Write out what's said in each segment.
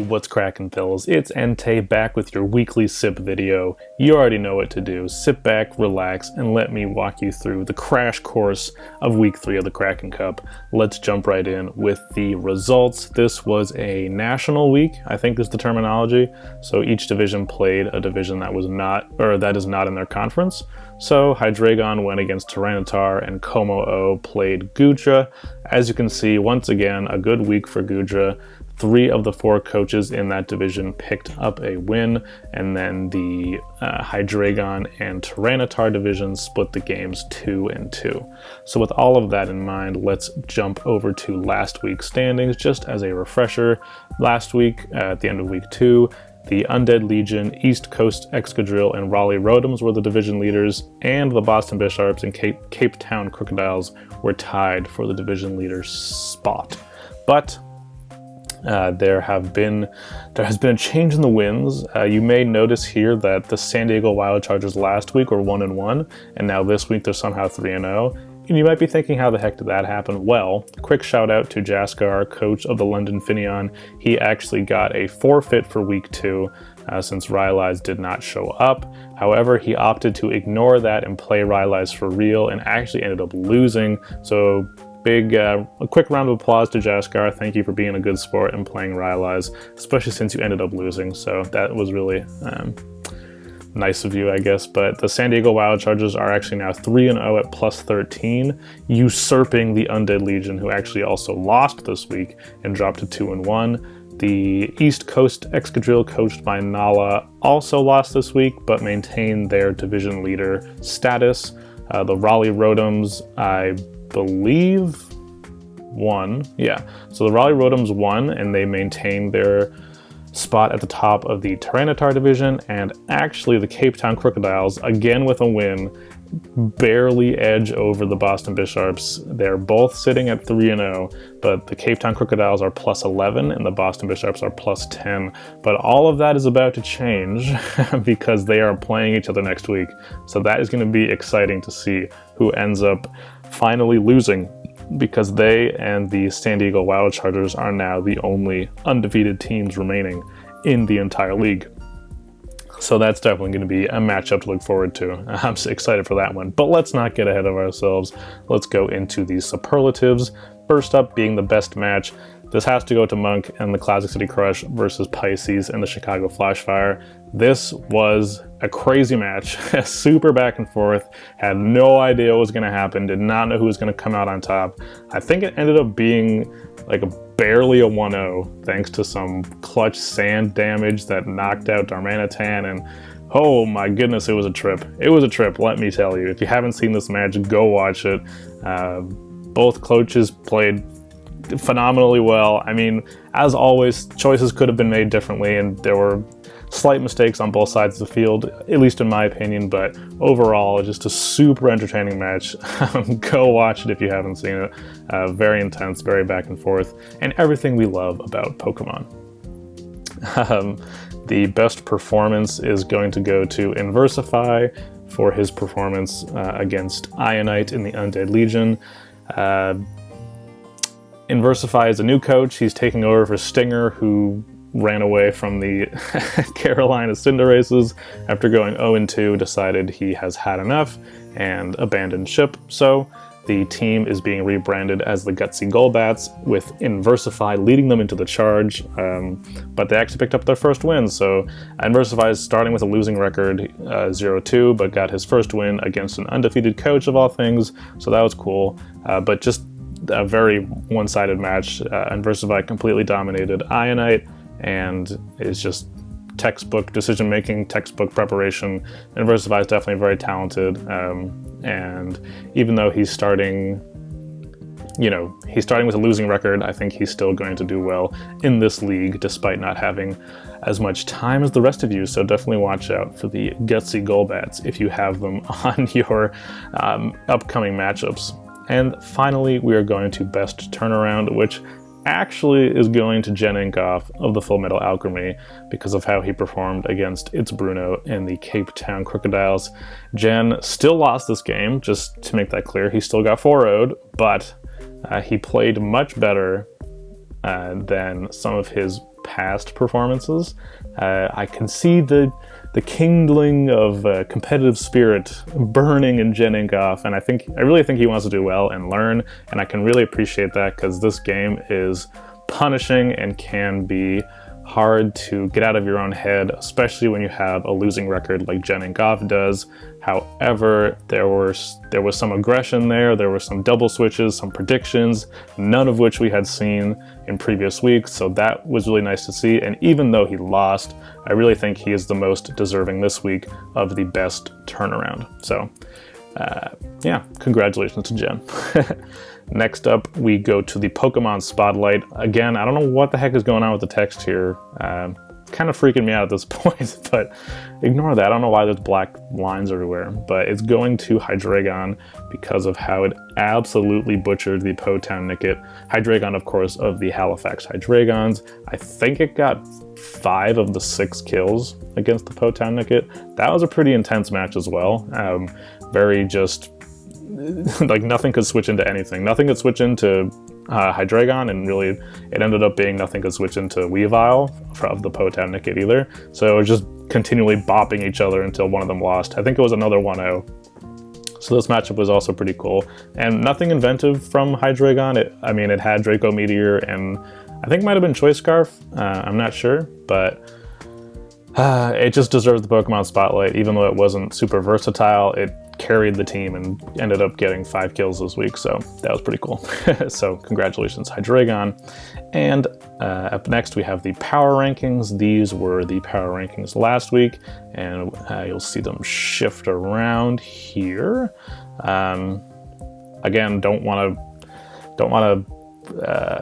what's crackin' Phils? It's Entei back with your weekly sip video. You already know what to do. Sit back, relax, and let me walk you through the crash course of week 3 of the Kraken Cup. Let's jump right in with the results. This was a national week, I think is the terminology. So each division played a division that is not in their conference. So Hydreigon went against Tyranitar and Como-O played Gudra. As you can see, once again, a good week for Gudra. 3 of the 4 coaches in that division picked up a win, and then the Hydreigon and Tyranitar divisions split the games 2-2. So with all of that in mind, let's jump over to last week's standings. Just as a refresher, last week at the end of week 2, the Undead Legion, East Coast Excadrill, and Raleigh Rotoms were the division leaders, and the Boston Bisharps and Cape Town Crocodiles were tied for the division leader spot. But there has been a change in the wins. You may notice here that the San Diego Wild Chargers last week were 1-1, and now this week they're somehow 3-0. And you might be thinking, how the heck did that happen? Well, quick shout out to Jaskar, coach of the London Finion. He actually got a forfeit for week 2 since Rylai's did not show up. However, he opted to ignore that and play Rylai's for real and actually ended up losing. So a quick round of applause to Jaskar. Thank you for being a good sport and playing Rylai's, especially since you ended up losing. So that was really nice of you, I guess. But the San Diego Wild Chargers are actually now 3-0 at plus 13, usurping the Undead Legion, who actually also lost this week and dropped to 2-1. The East Coast Excadrill, coached by Nala, also lost this week, but maintained their division leader status. The Raleigh Rotoms, I believe, won. Yeah, so the Raleigh Rotoms won, and they maintained their spot at the top of the Tyranitar division, and actually the Cape Town Crocodiles, again with a win, barely edge over the Boston Bisharps. They're both sitting at 3-0, but the Cape Town Crocodiles are plus 11 and the Boston Bisharps are plus 10. But all of that is about to change because they are playing each other next week. So that is going to be exciting to see who ends up finally losing, because they and the San Diego Wild Chargers are now the only undefeated teams remaining in the entire league. So that's definitely going to be a matchup to look forward to. I'm so excited for that one. But let's not get ahead of ourselves. Let's go into the superlatives. First up being the best match. This has to go to Monk and the Classic City Crush versus Pisces and the Chicago Flashfire. This was a crazy match, super back and forth, had no idea what was going to happen, did not know who was going to come out on top. I think it ended up being like barely a 1-0 thanks to some clutch sand damage that knocked out Darmanitan, and oh my goodness, it was a trip. It was a trip, let me tell you. If you haven't seen this match, go watch it. Both coaches played phenomenally well. I mean, as always, choices could have been made differently, and there were slight mistakes on both sides of the field, at least in my opinion, but overall, just a super entertaining match. Go watch it if you haven't seen it. Very intense, very back and forth, and everything we love about Pokemon. The best performance is going to go to Inversify for his performance against Ionite in the Undead Legion. Inversify is a new coach. He's taking over for Stinger, who ran away from the Carolina Cinderaces after going 0-2, decided he has had enough and abandoned ship. So the team is being rebranded as the Gutsy Golbats, with Inversify leading them into the charge, but they actually picked up their first win. So Inversify is starting with a losing record, 0-2, but got his first win against an undefeated coach of all things, so that was cool. But just a very one-sided match. Inversify completely dominated Ionite, and it's just textbook decision-making, textbook preparation. Inversify is definitely very talented, and even though he's starting with a losing record, I think he's still going to do well in this league, despite not having as much time as the rest of you. So definitely watch out for the Gutsy Golbats if you have them on your upcoming matchups. And finally, we are going to best turnaround, which actually is going to Jen Inkoff of the Full Metal Alchemy because of how he performed against It's Bruno and the Cape Town Crocodiles. Jen still lost this game, just to make that clear. He still got 4-0'd, but he played much better than some of his past performances. I can see the kindling of competitive spirit burning in Jen Ingoff, and I really think he wants to do well and learn, and I can really appreciate that because this game is punishing and can be hard to get out of your own head, especially when you have a losing record like Jen Ingoff does. However, there was some aggression there were some double switches, some predictions, none of which we had seen in previous weeks, so that was really nice to see. And even though he lost, I really think he is the most deserving this week of the best turnaround. So yeah, congratulations to Jen. Next up, we go to the Pokemon Spotlight. Again, I don't know what the heck is going on with the text here. Kind of freaking me out at this point, but ignore that. I don't know why there's black lines everywhere, but it's going to Hydreigon because of how it absolutely butchered the Potown Nickit. Hydreigon, of course, of the Halifax Hydreigons. I think it got 5 of the 6 kills against the Potown Nickit. That was a pretty intense match as well. Very just... like nothing could switch into anything. Nothing could switch into Hydreigon, and really it ended up being nothing could switch into Weavile of the Potown Nickit either. So it was just continually bopping each other until one of them lost. I think it was another 1-0. So this matchup was also pretty cool. And nothing inventive from Hydreigon. It had Draco Meteor and I think it might have been Choice Scarf. I'm not sure, but it just deserved the Pokemon Spotlight. Even though it wasn't super versatile, it carried the team and ended up getting 5 kills this week, so that was pretty cool. So congratulations, Hydreigon. And up next we have the power rankings. These were the power rankings last week, and you'll see them shift around here. Again, don't want to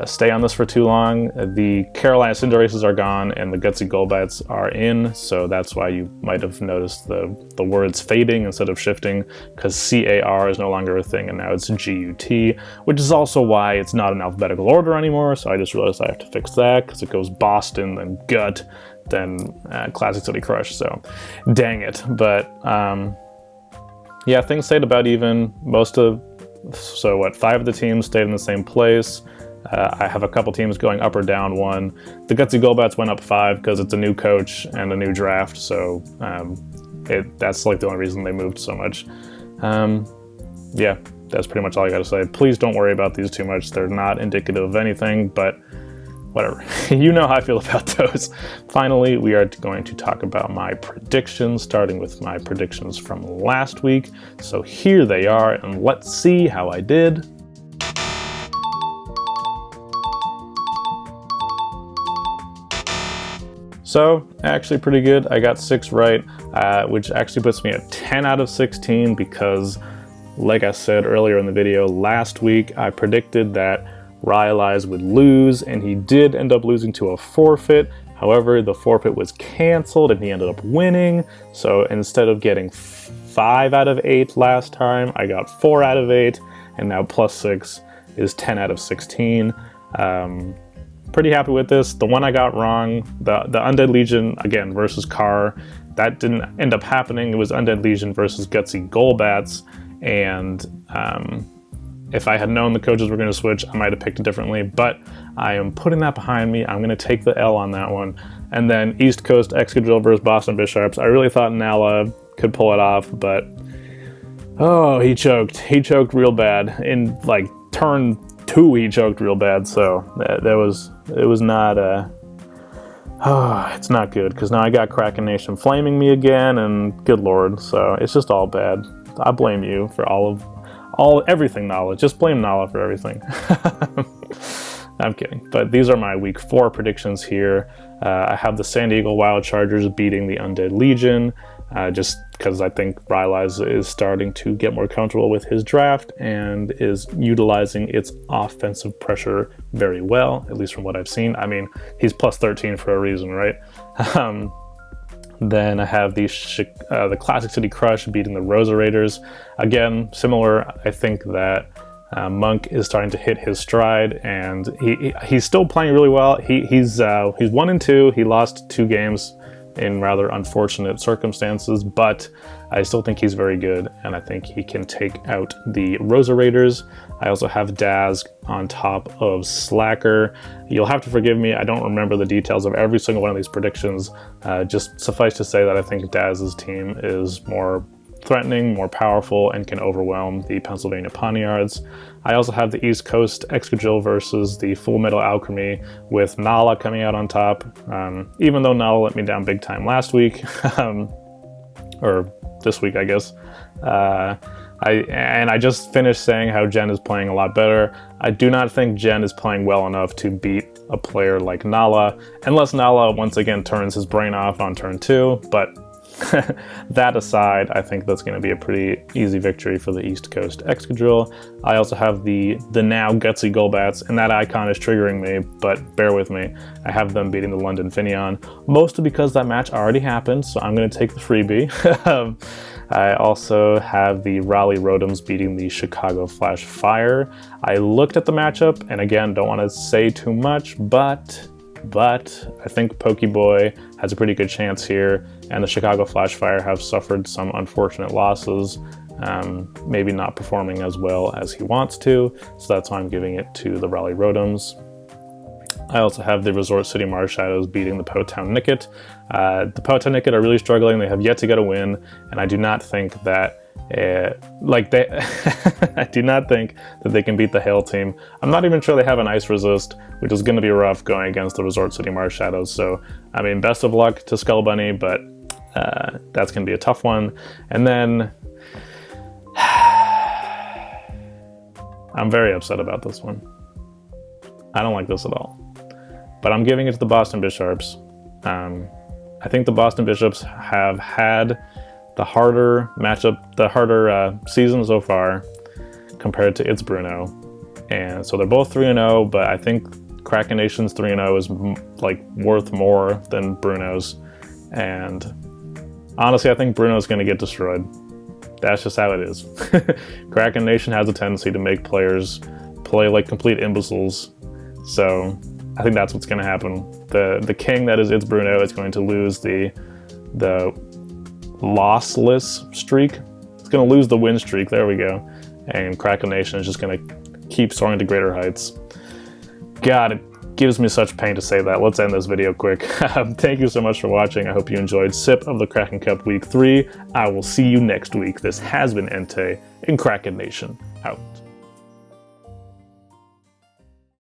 stay on this for too long. The Carolina Cinderaces are gone and the Gutsy Golbats are in, so that's why you might have noticed the words fading instead of shifting, because CAR is no longer a thing and now it's GUT, which is also why it's not in alphabetical order anymore. So I just realized I have to fix that because it goes Boston, then Gut, then Classic City Crush, so dang it. But yeah, things stayed about even. So 5 of the teams stayed in the same place. I have a couple teams going up or down 1. The Gutsy Golbats went up 5 because it's a new coach and a new draft, so that's like the only reason they moved so much. Yeah, that's pretty much all I gotta say. Please don't worry about these too much. They're not indicative of anything, but whatever. You know how I feel about those. Finally, we are going to talk about my predictions, starting with my predictions from last week. So here they are, and let's see how I did. So, actually pretty good. I got 6 right, which actually puts me at 10 out of 16 because, like I said earlier in the video, last week I predicted that Rylai's would lose, and he did end up losing to a forfeit. However, the forfeit was canceled and he ended up winning. So instead of getting 5 out of 8 last time, I got 4 out of 8, and now plus 6 is 10 out of 16. Pretty happy with this. The one I got wrong, the Undead Legion, again, versus Carr, that didn't end up happening. It was Undead Legion versus Gutsy Golbats, and if I had known the coaches were going to switch, I might have picked it differently, but I am putting that behind me. I'm going to take the L on that one. And then East Coast Excadrill versus Boston Bisharps. I really thought Nala could pull it off, but oh, he choked. He choked real bad. In like turn 2, he choked real bad, so it was not it's not good, because now I got Krakenation flaming me again, and good lord, so it's just all bad. I blame you for everything, Nala. Just blame Nala for everything. I'm kidding. But these are my week 4 predictions here. I have the San Diego Wild Chargers beating the Undead Legion, just because I think Rylai's is starting to get more comfortable with his draft and is utilizing its offensive pressure very well, at least from what I've seen. I mean, he's plus 13 for a reason, right? Then I have the Classic City Crush beating the Rosa Raiders. Again, similar. I think that Monk is starting to hit his stride, and he's still playing really well. He's 1-2. He lost 2 games in rather unfortunate circumstances, but I still think he's very good, and I think he can take out the Rosa Raiders. I also have Daz on top of Slacker. You'll have to forgive me, I don't remember the details of every single one of these predictions. Just suffice to say that I think Daz's team is more threatening, more powerful, and can overwhelm the Pennsylvania Poniards. I also have the East Coast Excadrill versus the Full Metal Alchemy with Nala coming out on top. Even though Nala let me down big time last week, or this week, I guess. I just finished saying how Jen is playing a lot better. I do not think Jen is playing well enough to beat a player like Nala, unless Nala once again turns his brain off on turn 2, but that aside, I think that's going to be a pretty easy victory for the East Coast Excadrill. I also have the now gutsy Golbats, and that icon is triggering me, but bear with me. I have them beating the London Finneon, mostly because that match already happened, so I'm going to take the freebie. I also have the Raleigh Rotoms beating the Chicago Flash Fire. I looked at the matchup, and again, don't want to say too much, but I think Pokeboy has a pretty good chance here, and the Chicago Flash Fire have suffered some unfortunate losses, maybe not performing as well as he wants to, so that's why I'm giving it to the Raleigh Rotoms. I also have the Resort City Marshadows beating the Powtown Nicket. The Powtown Nicket are really struggling, they have yet to get a win, and I do not think that I do not think that they can beat the Hail team. I'm not even sure they have an ice resist, which is going to be rough going against the Resort City Marshadows. So, I mean, best of luck to Skull Bunny, but that's going to be a tough one. And then I'm very upset about this one. I don't like this at all. But I'm giving it to the Boston Bishops. I think the Boston Bishops have had the harder matchup, the harder season so far compared to its Bruno. And so they're both 3-0, but I think Krakenation's 3-0 is like worth more than Bruno's. And honestly, I think Bruno's going to get destroyed. That's just how it is. Krakenation has a tendency to make players play like complete imbeciles. So I think that's what's going to happen. The king that is its Bruno is going to lose the lossless streak. It's going to lose the win streak, there we go. And Krakenation is just going to keep soaring to greater heights. God, it gives me such pain to say that. Let's end this video quick. Thank you so much for watching. I hope you enjoyed Sip of the Kraken Cup Week 3. I will see you next week. This has been Entei, and Krakenation out.